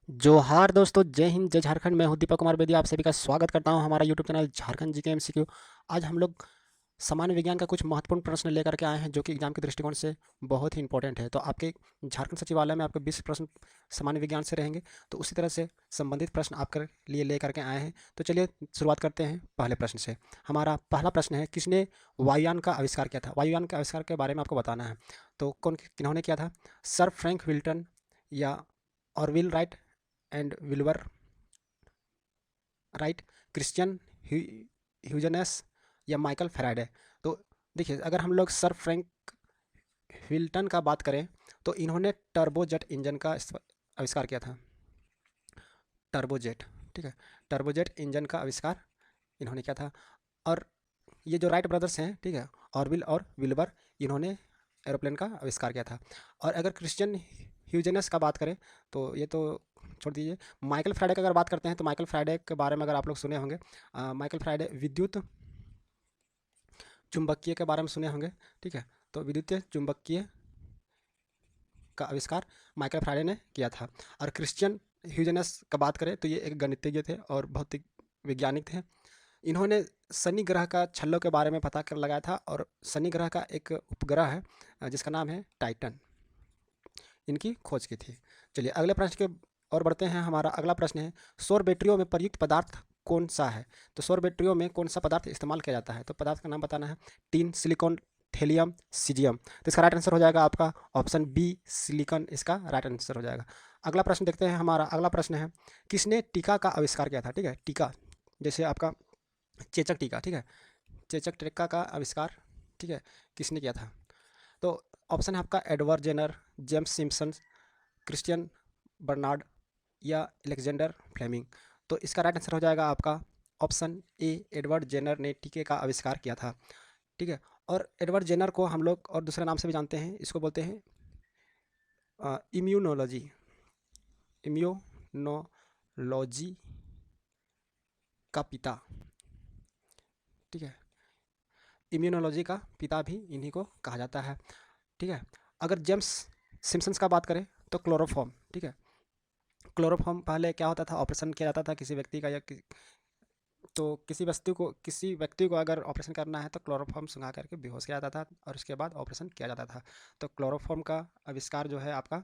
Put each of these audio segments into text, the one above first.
जोहार दोस्तों, जय हिंद, जय झारखंड। मैं हूं दीपक कुमार बेदी, आप सभी का स्वागत करता हूं हमारा YouTube channel Jharkhand GK MCQ. आज हम लोग सामान्य विज्ञान का कुछ महत्वपूर्ण प्रश्न लेकर के आए हैं जो कि एग्जाम के दृष्टिकोण से बहुत ही इंपॉर्टेंट है। तो आपके झारखंड सचिवालय में आपके 20 प्रश्न सामान्य विज्ञान से रहेंगे, तो उसी तरह से संबंधित प्रश्न आपके लिए लेकर के आए हैं। तो चलिए शुरुआत करते हैं पहले प्रश्न से। हमारा पहला प्रश्न है, किसने वायुयान का आविष्कार किया था? वायुयान के आविष्कार के बारे में आपको बताना है। तो कौन किन्होंने किया था? सर फ्रैंक विल्टन, या Orville Wright and Wilbur Wright, Christian Huygens, या माइकल फैराडे। तो देखिए, अगर हम लोग सर फ्रैंक विल्टन का बात करें तो इन्होंने टर्बोजेट इंजन का आविष्कार किया था। टर्बोजेट, ठीक है, टर्बोजेट इंजन का आविष्कार इन्होंने किया था। और ये जो राइट ब्रदर्स हैं, ठीक है, ऑरविल और विल्बर, इन्होंने एरोप्लेन का आविष्कार किया था। और अगर क्रिश्चियन ह्यूजेनस का बात करें तो ये तो छोड़ दीजिए। माइकल फ्राइडे का अगर बात करते हैं तो माइकल फ्राइडे के बारे में अगर आप लोग सुने होंगे, माइकल फ्राइडे विद्युत चुंबकीय के बारे में सुने होंगे, ठीक है। तो विद्युत चुंबकीय का आविष्कार माइकल फ्राइडे ने किया था। और क्रिश्चियन ह्यूजेनस का बात करें तो ये एक गणितज्ञ थे और भौतिक वैज्ञानिक थे। इन्होंने शनि ग्रह का छल्लों के बारे में पता कर लगाया था, और शनि ग्रह का एक उपग्रह है जिसका नाम है टाइटन, इनकी खोज की थी। चलिए अगले प्रश्न के और बढ़ते हैं। हमारा अगला प्रश्न है, सौर बैटरियों में प्रयुक्त पदार्थ कौन सा है? तो सौर बैटरियों में कौन सा पदार्थ इस्तेमाल किया जाता है? तो पदार्थ का नाम बताना है। Tin, silicon, thallium, caesium. तो इसका राइट आंसर हो जाएगा आपका ऑप्शन बी, सिलिकॉन, इसका राइट आंसर हो जाएगा। अगला प्रश्न देखते हैं। हमारा अगला प्रश्न है, किसने टीका का आविष्कार किया था? ठीक है, टीका जैसे आपका चेचक टीका, ठीक है, चेचक टीका का आविष्कार, ठीक है, किसने किया था? तो ऑप्शन है आपका Edward Jenner, James Simpson, Christian Barnard, या अलेक्जेंडर फ्लेमिंग। तो इसका राइट आंसर हो जाएगा आपका ऑप्शन ए, एडवर्ड जेनर ने टीके का आविष्कार किया था, ठीक है। और एडवर्ड जेनर को हम लोग और दूसरे नाम से भी जानते हैं, इसको बोलते हैं इम्यूनोलॉजी, इम्यूनोलॉजी का पिता, ठीक है, इम्यूनोलॉजी का पिता भी इन्हीं को कहा जाता है, ठीक है। अगर जेम्स सिम्पसन्स का बात करें तो क्लोरोफॉर्म, ठीक है, क्लोरोफॉर्म पहले क्या होता था, ऑपरेशन किया जाता था किसी व्यक्ति का, या तो किसी व्यक्ति को अगर ऑपरेशन करना है तो क्लोरोफॉर्म सुंघा करके बेहोश किया जाता था और उसके बाद ऑपरेशन किया जाता था। तो क्लोरोफॉर्म का आविष्कार जो है आपका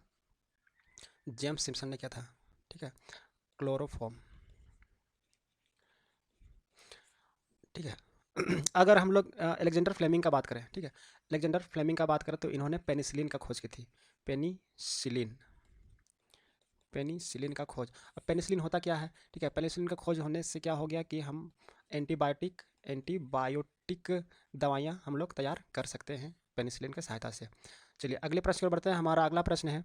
जेम्स सिम्पसन ने किया था, ठीक है, क्लोरोफॉर्म, ठीक है। अगर हम लोग अलेक्जेंडर फ्लेमिंग का बात करें, ठीक है, अलेक्जेंडर फ्लेमिंग का बात करें तो इन्होंने पेनिसिलिन का खोज की थी। पेनिसिलिन, पेनिसिलिन का खोज। अब पेनिसिलिन होता क्या है? ठीक है, पेनिसिलिन का खोज होने से क्या हो गया कि हम एंटीबायोटिक दवाइयाँ हम लोग तैयार कर सकते हैं पेनिसिलिन की सहायता से। चलिए अगले प्रश्न की ओर बढ़ते हैं। हमारा अगला प्रश्न है,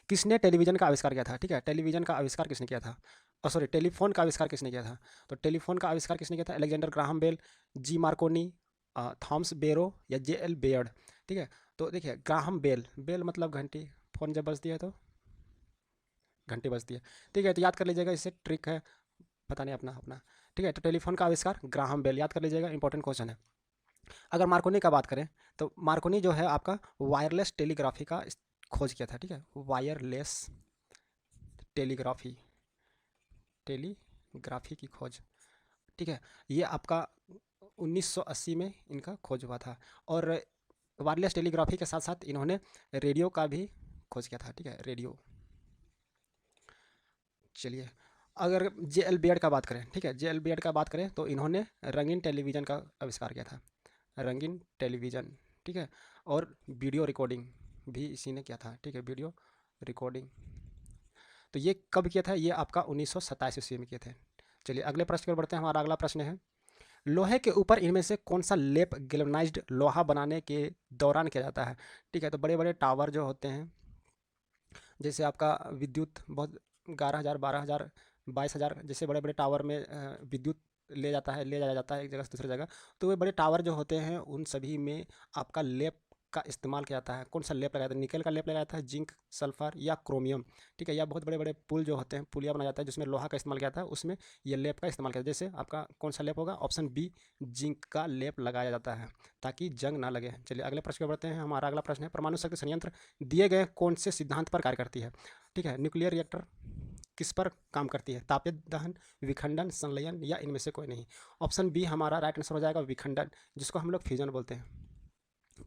किसने टेलीविजन का आविष्कार किया था? ठीक है, टेलीविजन का आविष्कार किसने किया था? सॉरी, टेलीफोन का आविष्कार किसने किया था? तो टेलीफोन का आविष्कार किसने किया था? Alexander Graham Bell, G Marconi, Thomas बेरो, या जे एल बेयर्ड, ठीक है। तो देखिए, ग्राहम बेल, बेल मतलब घंटी, फोन जब बजती है तो घंटी बजती है, ठीक है। तो याद कर लीजिएगा, इससे ट्रिक है, पता नहीं अपना अपना, ठीक है। तो टेलीफोन का आविष्कार ग्राहम बेल, याद कर लीजिएगा, इंपॉर्टेंट क्वेश्चन है। अगर मार्कोनी का बात करें तो मार्कोनी जो है आपका वायरलेस टेलीग्राफी का खोज किया था, ठीक है, वायरलेस टेलीग्राफी, टेलीग्राफी की खोज, ठीक है। ये आपका 1980 में इनका खोज हुआ था। और वायरलेस टेलीग्राफी के साथ साथ इन्होंने रेडियो का भी खोज किया था, ठीक है, रेडियो। चलिए अगर जे एल बियड का बात करें, ठीक है, जे एल बियड का बात करें तो इन्होंने रंगीन टेलीविज़न का आविष्कार किया था, रंगीन टेलीविज़न, ठीक है। और वीडियो रिकॉर्डिंग भी इसी ने किया था, ठीक है, वीडियो रिकॉर्डिंग। तो ये कब किया था? ये आपका 1927 ईस्वी में किए थे। चलिए अगले प्रश्न की ओर बढ़ते हैं। हमारा अगला प्रश्न है, लोहे के ऊपर इनमें से कौन सा लेप गैल्वेनाइज्ड लोहा बनाने के दौरान किया जाता है? ठीक है, तो बड़े बड़े टावर जो होते हैं, जैसे आपका विद्युत बहुत 11,000, 12,000, 22,000 जैसे बड़े बड़े टावर में विद्युत ले जाया जाता है एक जगह से दूसरी जगह। तो वे बड़े टावर जो होते हैं उन सभी में आपका लेप का इस्तेमाल किया जाता है। कौन सा लेप लगाया जाता है? निकल का लेप लगाया जाता है, जिंक, सल्फर, या क्रोमियम, ठीक है। या बहुत बड़े बड़े पुल जो होते हैं, पुलिया बनाया जाता है जिसमें लोहा का इस्तेमाल किया जाता है, उसमें ये लेप का इस्तेमाल किया जाता है। जैसे आपका कौन सा लेप होगा? ऑप्शन बी, जिंक का लेप लगाया जाता है ताकि जंग ना लगे। चलिए अगले प्रश्न पर बढ़ते हैं। हमारा अगला प्रश्न है, परमाणु शक्ति संयंत्र दिए गए कौन से सिद्धांत पर कार्य करती है? ठीक है, न्यूक्लियर रिएक्टर, किस पर काम करती है? तापीय दहन, विखंडन, संलयन या इनमें से कोई नहीं। ऑप्शन बी हमारा राइट आंसर हो जाएगा विखंडन, जिसको हम लोग फ्यूजन बोलते हैं,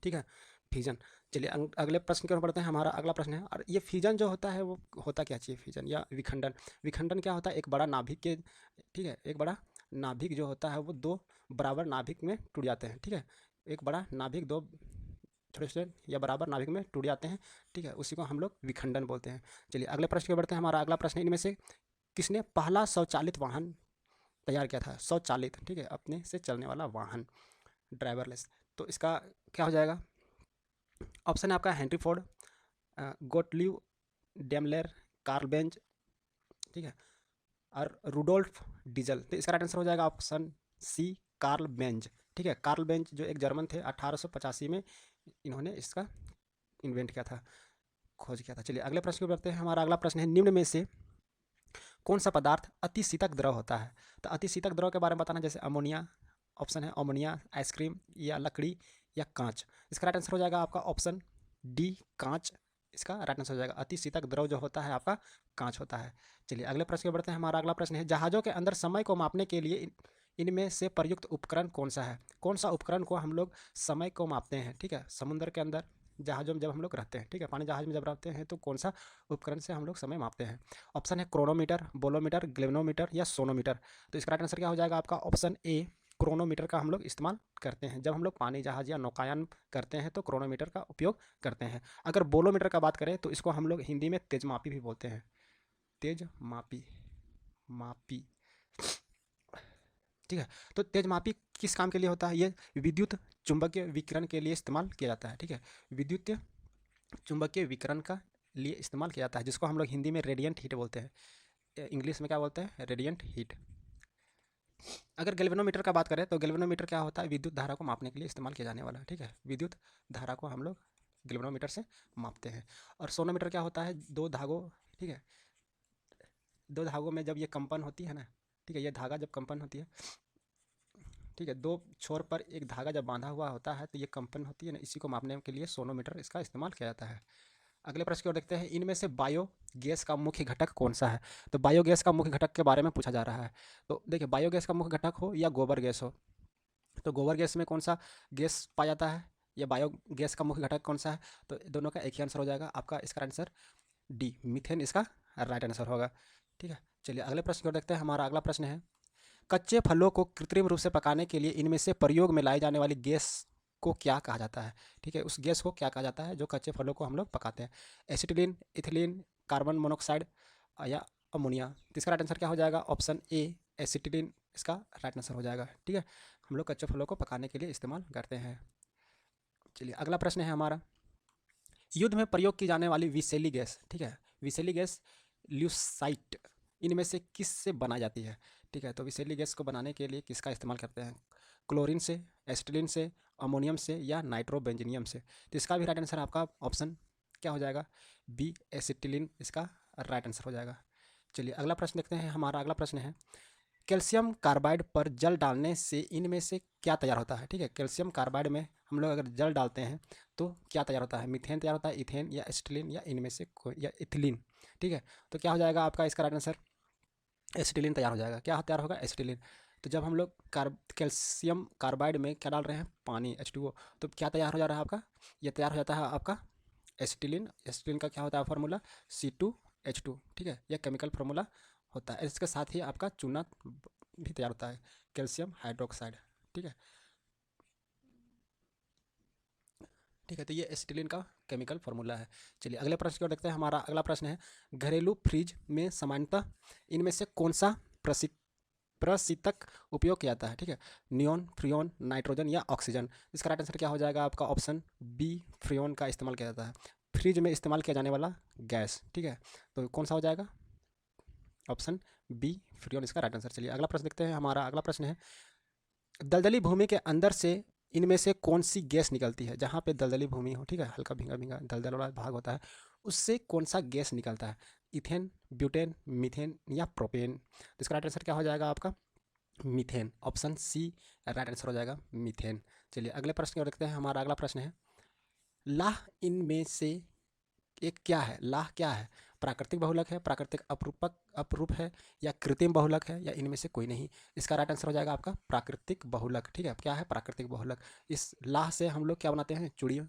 ठीक है, फ्यूजन। चलिए अगले प्रश्न की ओर बढ़ते हैं। हमारा अगला प्रश्न है, और ये फ्यूजन जो होता है वो होता क्या चाहिए, फ्यूजन या विखंडन? विखंडन क्या होता है? एक बड़ा नाभिक के, ठीक है, एक बड़ा नाभिक जो होता है वो दो बराबर नाभिक में टूट जाते हैं, ठीक है, एक बड़ा नाभिक दो छोटे छोटे या बराबर नाभिक में टूट जाते हैं, ठीक है, उसी को हम लोग विखंडन बोलते हैं। चलिए अगले प्रश्न की ओर बढ़ते हैं। हमारा अगला प्रश्न है, इनमें से किसने पहला स्वचालित वाहन तैयार किया था? स्वचालित, ठीक है, अपने से चलने वाला वाहन, ड्राइवरलेस। तो इसका क्या हो जाएगा? ऑप्शन है आपका Henry Ford, Gottlieb Daimler, Karl Benz, ठीक है, और रुडोल्फ डीजल। तो इसका राइट आंसर हो जाएगा ऑप्शन सी, कार्ल बेंज, ठीक है। कार्ल बेंज जो एक जर्मन थे, 1885 में इन्होंने इसका इन्वेंट किया था, खोज किया था। चलिए अगले प्रश्न को बढ़ते हैं। हमारा अगला प्रश्न है, निम्न में से कौन सा पदार्थ अति शीतक द्रव होता है? तो अति शीतक द्रव के बारे में बताना, जैसे अमोनिया, ऑप्शन है अमोनिया, आइसक्रीम या लकड़ी या कांच। इसका राइट आंसर हो जाएगा आपका ऑप्शन डी, कांच। इसका राइट आंसर हो जाएगा, अति शीतक द्रव जो होता है आपका कांच होता है। चलिए अगले प्रश्न पे बढ़ते हैं। हमारा अगला प्रश्न है, जहाज़ों के अंदर समय को मापने के लिए इनमें से प्रयुक्त उपकरण कौन सा है? कौन सा उपकरण को हम लोग समय को मापते हैं, ठीक है, समुद्र के अंदर जहाज़ों में जब हम लोग रहते हैं, ठीक है, पानी जहाज़ में जब रहते हैं तो कौन सा उपकरण से हम लोग समय मापते हैं? ऑप्शन है क्रोनोमीटर, बोलोमीटर, ग्लेवनोमीटर या सोनोमीटर। तो इसका राइट आंसर क्या हो जाएगा आपका ऑप्शन ए, क्रोनोमीटर का हम लोग इस्तेमाल करते हैं। जब हम लोग पानी जहाज या नौकायान करते हैं तो क्रोनोमीटर का उपयोग करते हैं। अगर बोलोमीटर का बात करें तो इसको हम लोग हिंदी में तेजमापी भी बोलते हैं, तेजमापी, मापी, ठीक है। तो तेजमापी किस काम के लिए होता है? ये विद्युत चुंबकीय विकिरण के लिए इस्तेमाल किया जाता है, ठीक है, विद्युत चुंबकीय विकिरण का लिए इस्तेमाल किया जाता है, जिसको हम लोग हिंदी में रेडियंट हीट बोलते हैं, इंग्लिश में क्या बोलते हैं? Radiant heat. अगर गैल्वेनोमीटर का बात करें तो गैल्वेनोमीटर क्या होता है? विद्युत धारा को मापने के लिए इस्तेमाल किया जाने वाला, ठीक है, विद्युत धारा को हम लोग गैल्वेनोमीटर से मापते हैं। और सोनोमीटर क्या होता है? दो धागों, ठीक है, दो धागों में जब ये कंपन होती है ना, ठीक है, ये धागा जब कंपन होती है, ठीक है, दो छोर पर एक धागा जब बांधा हुआ होता है तो ये कंपन होती है ना, इसी को मापने के लिए सोनोमीटर इसका इस्तेमाल किया जाता है। अगले प्रश्न की ओर देखते हैं, इनमें से बायो गैस का मुख्य घटक कौन सा है? तो बायोगैस का मुख्य घटक के बारे में पूछा जा रहा है। तो देखिए, बायोगैस का मुख्य घटक हो या गोबर गैस हो, तो गोबर गैस में कौन सा गैस पाया जाता है या बायोगैस का मुख्य घटक कौन सा है? तो दोनों का एक ही आंसर हो जाएगा आपका, इसका आंसर डी, मीथेन इसका राइट आंसर होगा, ठीक है। चलिए अगले प्रश्न की ओर देखते हैं। हमारा अगला प्रश्न है, कच्चे फलों को कृत्रिम रूप से पकाने के लिए इनमें से प्रयोग में लाई जाने वाली गैस को क्या कहा जाता है? ठीक है, उस गैस को क्या कहा जाता है जो कच्चे फलों को हम लोग पकाते हैं? एसिटिलीन, इथिलीन, कार्बन मोनोऑक्साइड या अमोनिया। तो इसका राइट आंसर क्या हो जाएगा? ऑप्शन ए, एसिटिलीन इसका राइट आंसर हो जाएगा, ठीक है, हम लोग कच्चे फलों को पकाने के लिए इस्तेमाल करते हैं। चलिए अगला प्रश्न है हमारा, युद्ध में प्रयोग की जाने वाली विषैली गैस, ठीक है, विषैली गैस ल्यूसाइट, इनमें से किस से बनाई जाती है? ठीक है, तो विषैली गैस को बनाने के लिए किसका इस्तेमाल करते हैं? क्लोरीन से, एसिटिलीन से, अमोनियम से या नाइट्रोबेंजीनियम से। तो इसका भी राइट आंसर आपका ऑप्शन क्या हो जाएगा? बी, एसिटिलीन इसका राइट आंसर हो जाएगा। चलिए अगला प्रश्न देखते हैं। हमारा अगला प्रश्न है, कैल्शियम कार्बाइड पर जल डालने से इनमें से क्या तैयार होता है? ठीक है, कैल्शियम कार्बाइड में हम लोग अगर जल डालते हैं तो क्या तैयार होता है? मीथेन तैयार होता है, इथेन या एसिटिलीन या इनमें से कोई, या इथिलीन, ठीक है। तो क्या हो जाएगा आपका इसका राइट आंसर? एसिटिलीन तैयार हो जाएगा। क्या तैयार होगा? एसिटिलीन। तो जब हम लोग कैल्शियम कार्बाइड में क्या डाल रहे हैं? पानी, H2O, तो क्या तैयार हो जा रहा है आपका? ये तैयार हो जाता है आपका एसिटिलीन। एसिटिलीन का क्या होता है फार्मूला? C2H2, ठीक है, यह केमिकल फार्मूला होता है। इसके साथ ही आपका चूना भी तैयार होता है, कैल्शियम हाइड्रोक्साइड, ठीक है, ठीक है। तो ये एसिटिलीन का केमिकल फार्मूला है। चलिए अगले प्रश्न की ओर देखते हैं। हमारा अगला प्रश्न है, घरेलू फ्रिज में सामान्यतः इनमें से कौन सा प्रशीतक उपयोग किया जाता है? ठीक है, नियॉन, फ्रियोन, नाइट्रोजन या ऑक्सीजन। इसका राइट आंसर क्या हो जाएगा आपका? ऑप्शन बी, फ्रियोन का इस्तेमाल किया जाता है, फ्रिज में इस्तेमाल किया जाने वाला गैस, ठीक है, तो कौन सा हो जाएगा? ऑप्शन बी, फ्रियोन इसका राइट आंसर। चलिए अगला प्रश्न देखते हैं। हमारा अगला प्रश्न है, दलदली भूमि के अंदर से इनमें से कौन सी गैस निकलती है? जहाँ पे दलदली भूमि हो, ठीक है, हल्का भींगा भींगा दलदल वाला भाग होता है, उससे कौन सा गैस निकलता है? इथेन, ब्यूटेन, मीथेन या प्रोपेन। तो इसका राइट आंसर क्या हो जाएगा आपका? Methane, option C right answer हो जाएगा, मीथेन। चलिए अगले प्रश्न की ओर देखते हैं। हमारा अगला प्रश्न है, लाह इनमें से एक क्या है? लाह क्या है? प्राकृतिक बहुलक है, प्राकृतिक अपरूप है, या कृत्रिम बहुलक है, या इनमें से कोई नहीं। इसका राइट आंसर हो जाएगा आपका प्राकृतिक बहुलक। ठीक है, क्या है प्राकृतिक बहुलक। इस लाह से हम लोग क्या बनाते हैं, चूड़ी।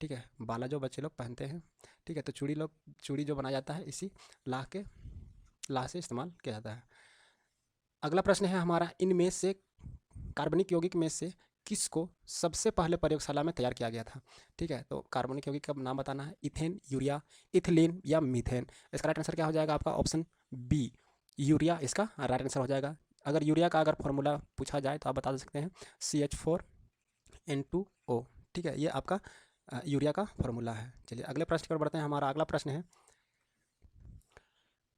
ठीक है, बाला जो बच्चे लोग पहनते हैं। ठीक है, तो चूड़ी जो बनाया जाता है इसी लाह से इस्तेमाल किया जाता है। अगला प्रश्न है हमारा, इनमें से कार्बनिक यौगिक में से किसको सबसे पहले प्रयोगशाला में तैयार किया गया था। ठीक है, तो कार्बनिक यौगिक का नाम बताना है, इथेन, यूरिया, इथिलीन या मीथेन। इसका राइट आंसर क्या हो जाएगा आपका, ऑप्शन बी, यूरिया इसका राइट आंसर हो जाएगा। अगर यूरिया का अगर फॉर्मूला पूछा जाए तो आप बता सकते हैं CH4N2O। ठीक है, ये आपका यूरिया का फॉर्मूला है। चलिए अगले प्रश्न पर बढ़ते हैं। हमारा अगला प्रश्न है,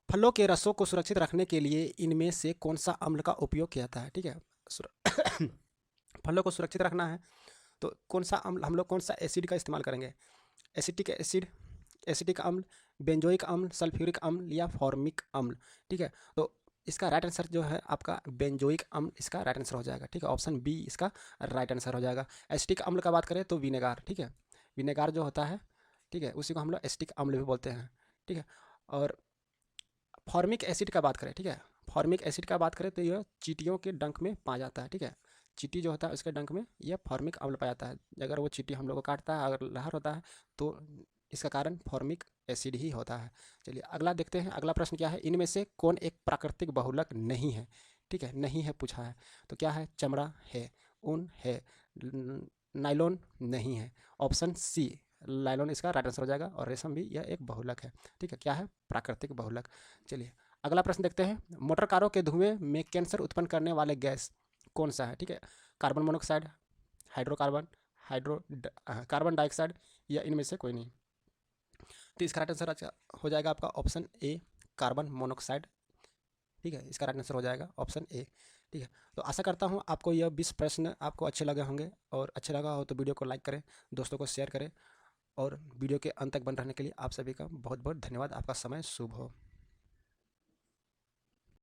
फलों के रसों को सुरक्षित रखने के लिए इनमें से कौन सा अम्ल का उपयोग किया जाता है। ठीक है, फलों को सुरक्षित रखना है तो कौन सा अम्ल, हम लोग कौन सा एसिड का इस्तेमाल करेंगे, एसिटिक एसिड, एसिटिक अम्ल, बेंजोइक अम्ल, सल्फ्यूरिक अम्ल या फॉर्मिक अम्ल। ठीक है, तो इसका राइट आंसर जो है आपका बेंजोइक अम्ल इसका राइट आंसर हो जाएगा। ठीक है, ऑप्शन बी इसका राइट आंसर हो जाएगा। एसिटिक अम्ल का बात करें तो विनेगार। ठीक है, विनेगार जो होता है, ठीक है, उसी को हम लोग एसिटिक अम्ल भी बोलते हैं। ठीक है, और फॉर्मिक एसिड का बात करें, ठीक है, फॉर्मिक एसिड का बात करें तो यह चींटियों के डंक में पाया जाता है। ठीक है, चींटी जो होता है उसके डंक में यह फॉर्मिक अम्ल पाया जाता है। अगर वो चींटी हम लोग को काटता है, अगर लहर होता है तो इसका कारण फॉर्मिक एसिड ही होता है। चलिए अगला देखते हैं, अगला प्रश्न क्या है, इनमें से कौन एक प्राकृतिक बहुलक नहीं है। ठीक है, नहीं है पूछा है, तो क्या है, चमड़ा है, ऊन है, नाइलॉन नहीं है। ऑप्शन सी नाइलॉन इसका राइट आंसर हो जाएगा, और रेशम भी यह एक बहुलक है। ठीक है, क्या है, प्राकृतिक बहुलक। चलिए अगला प्रश्न देखते हैं, मोटर कारों के धुएं में कैंसर उत्पन्न करने वाले गैस कौन सा है। ठीक है, carbon monoxide, hydrocarbon, carbon dioxide या इनमें से कोई नहीं। तो इसका राइट आंसर हो जाएगा आपका ऑप्शन ए, कार्बन मोनोऑक्साइड। ठीक है, इसका राइट आंसर हो जाएगा ऑप्शन ए। ठीक है, तो आशा करता हूँ आपको यह 20 प्रश्न आपको अच्छे लगे होंगे, और अच्छे लगा हो तो वीडियो को लाइक करें, दोस्तों को शेयर करें, और वीडियो के अंत तक बन रहने के लिए आप सभी का बहुत बहुत धन्यवाद। आपका समय शुभ हो।